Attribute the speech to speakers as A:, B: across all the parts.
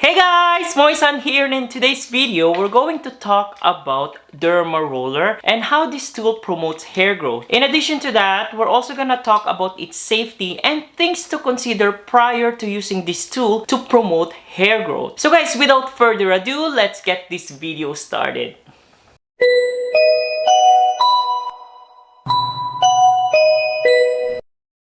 A: Hey guys, Moisan here, and in today's video, we're going to talk about Derma Roller and how this tool promotes hair growth. In addition to that, we're also gonna talk about its safety and things to consider prior to using this tool to promote hair growth. So guys, without further ado, let's get this video started.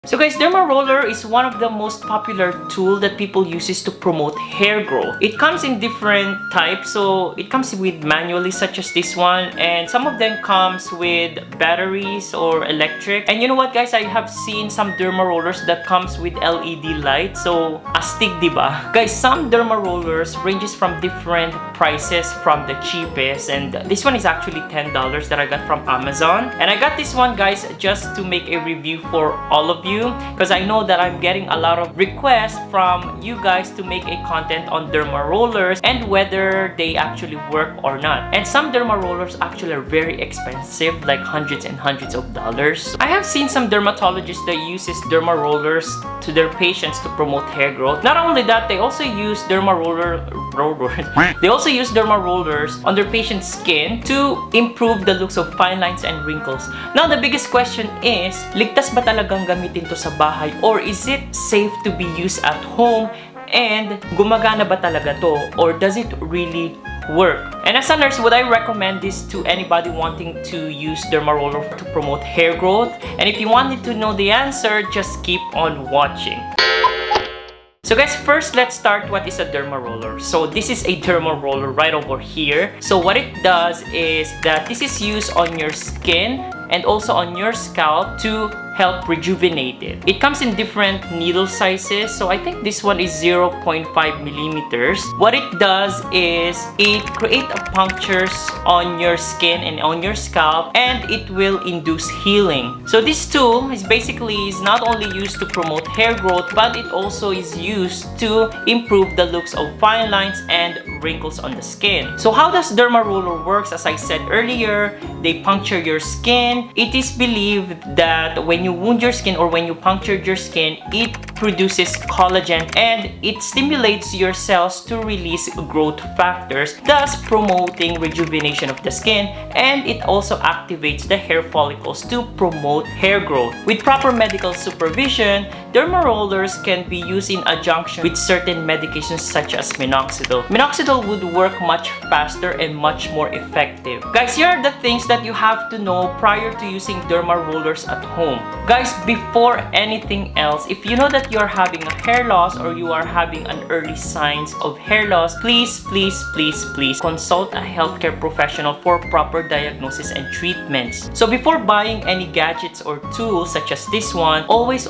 A: So guys, Derma Roller is one of the most popular tool that people uses to promote hair growth. It comes in different types, so it comes with manually such as this one, and some of them comes with batteries or electric. And you know what guys, I have seen some Derma Rollers that comes with LED light, so astig diba? Guys, some Derma Rollers ranges from different prices from the cheapest, and this one is actually $10 that I got from Amazon. And I got this one guys just to make a review for all of you, because I know that I'm getting a lot of requests from you guys to make a content on Derma Rollers and whether they actually work or not. And some Derma Rollers actually are very expensive, like hundreds and hundreds of dollars. I have seen some dermatologists that uses Derma Rollers to their patients to promote hair growth. Not only that, they also use Derma Rollers on their patient's skin to improve the looks of fine lines and wrinkles. Now the biggest question is, ligtas ba talagang gamitin to sa bahay, or is it safe to be used at home, and gumagana ba talaga to, or does it really work? And as a nurse, would I recommend this to anybody wanting to use Derma Roller to promote hair growth? And if you wanted to know the answer, just keep on watching. So guys, first let's start what is a Derma Roller. So this is a Derma Roller right over here. So what it does is that this is used on your skin and also on your scalp to help rejuvenate it. It comes in different needle sizes, so I think this one is 0.5 millimeters. What it does is it creates punctures on your skin and on your scalp, and it will induce healing. So this tool is not only used to promote hair growth, but it also is used to improve the looks of fine lines and wrinkles on the skin. So how does Derma Roller works? As I said earlier, they puncture your skin. It is believed that when you wound your skin or when you puncture your skin, it produces collagen and it stimulates your cells to release growth factors, thus promoting rejuvenation of the skin, and it also activates the hair follicles to promote hair growth. With proper medical supervision, Derma Rollers can be used in conjunction with certain medications such as minoxidil. Minoxidil would work much faster and much more effective. Guys, here are the things that you have to know prior to using Derma Rollers at home. Guys, before anything else, if you know that you're having a hair loss or you are having an early signs of hair loss, please consult a healthcare professional for proper diagnosis and treatments. So before buying any gadgets or tools such as this one, always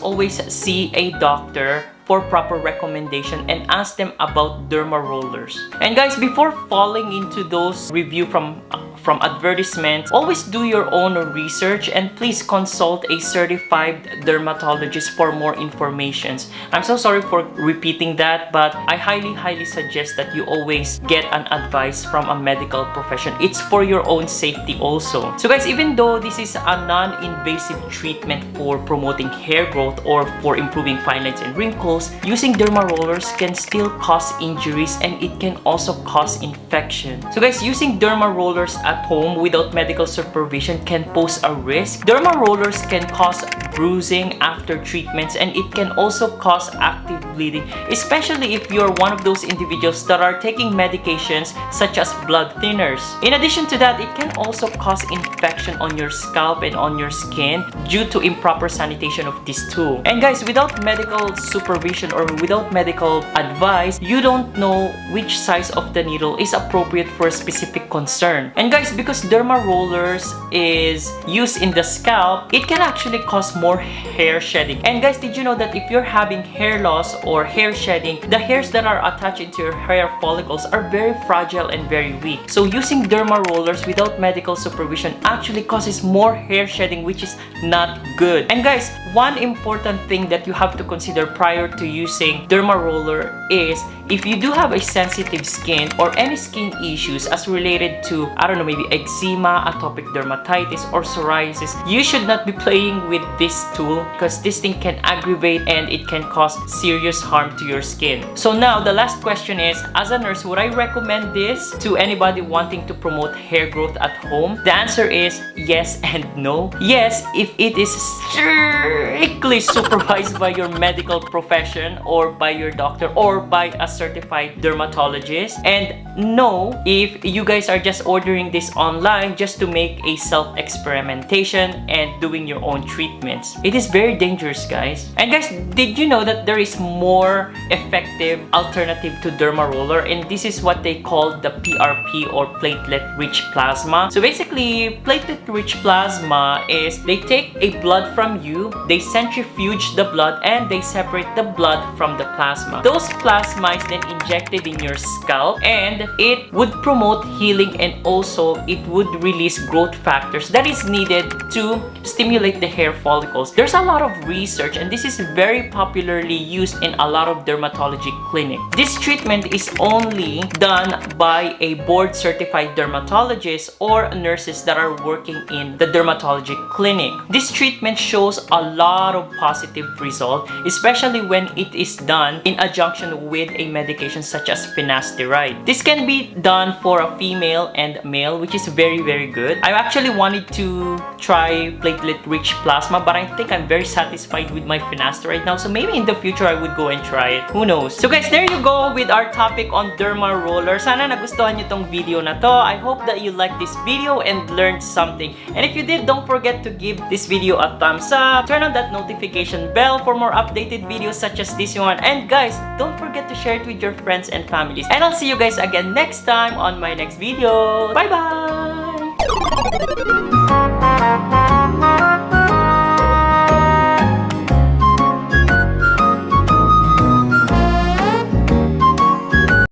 A: see a doctor for proper recommendation and ask them about Derma Rollers. And guys, before falling into those review from advertisements, always do your own research and please consult a certified dermatologist for more information. I'm so sorry for repeating that, but I highly suggest that you always get an advice from a medical profession. It's for your own safety also. So guys, even though this is a non-invasive treatment for promoting hair growth or for improving fine lines and wrinkles, using Derma Rollers can still cause injuries and it can also cause infection. So guys, using Derma Rollers at home without medical supervision can pose a risk. Derma Rollers can cause bruising after treatments, and it can also cause active bleeding, especially if you're one of those individuals that are taking medications such as blood thinners. In addition to that, it can also cause infection on your scalp and on your skin due to improper sanitation of this tool. And guys, without medical supervision or without medical advice, you don't know which size of the needle is appropriate for a specific concern. And guys, because Derma Rollers is used in the scalp, it can actually cause more hair shedding. And guys, did you know that if you're having hair loss or hair shedding, the hairs that are attached into your hair follicles are very fragile and very weak. So using Derma Rollers without medical supervision actually causes more hair shedding, which is not good. And guys, one important thing that you have to consider prior to using Derma Roller is if you do have a sensitive skin or any skin issues as related to, I don't know, maybe eczema, atopic dermatitis, or psoriasis, you should not be playing with this tool because this thing can aggravate and it can cause serious harm to your skin. So now the last question is, as a nurse, would I recommend this to anybody wanting to promote hair growth at home? The answer is yes and no. Yes, if it is strictly supervised by your medical profession or by your doctor or by a certified dermatologist, and no, if you guys are just ordering this online just to make a self-experimentation and doing your own treatments. It is very dangerous, guys. And guys, did you know that there is more effective alternative to Derma Roller, and this is what they call the PRP or platelet-rich plasma. So basically, platelet-rich plasma is they take a blood from you, they centrifuge the blood, and they separate the blood from the plasma. Those plasma is then injected in your scalp, and it would promote healing, and also it would release growth factors that is needed to stimulate the hair follicles. There's a lot of research, and this is very popularly used in a lot of dermatology clinics. This treatment is only done by a board certified dermatologist or nurses that are working in the dermatology clinic. This treatment shows a lot of positive results, especially when it is done in adjunction with a medication such as finasteride. This can be done for a female and male, which is very, very good. I actually wanted to try platelet-rich plasma, but I think I'm very satisfied with my finasteride now, so maybe in the future I would go and try it. Who knows? So guys, there you go with our topic on Derma Roller. Sana nagustuhan nyo tong video na to. I hope that you liked this video and learned something. And if you did, don't forget to give this video a thumbs up. Turn on that notification bell for more updated videos such as this one. And guys, don't forget to share it with your friends and families. And I'll see you guys again next time on my next video. Bye-bye!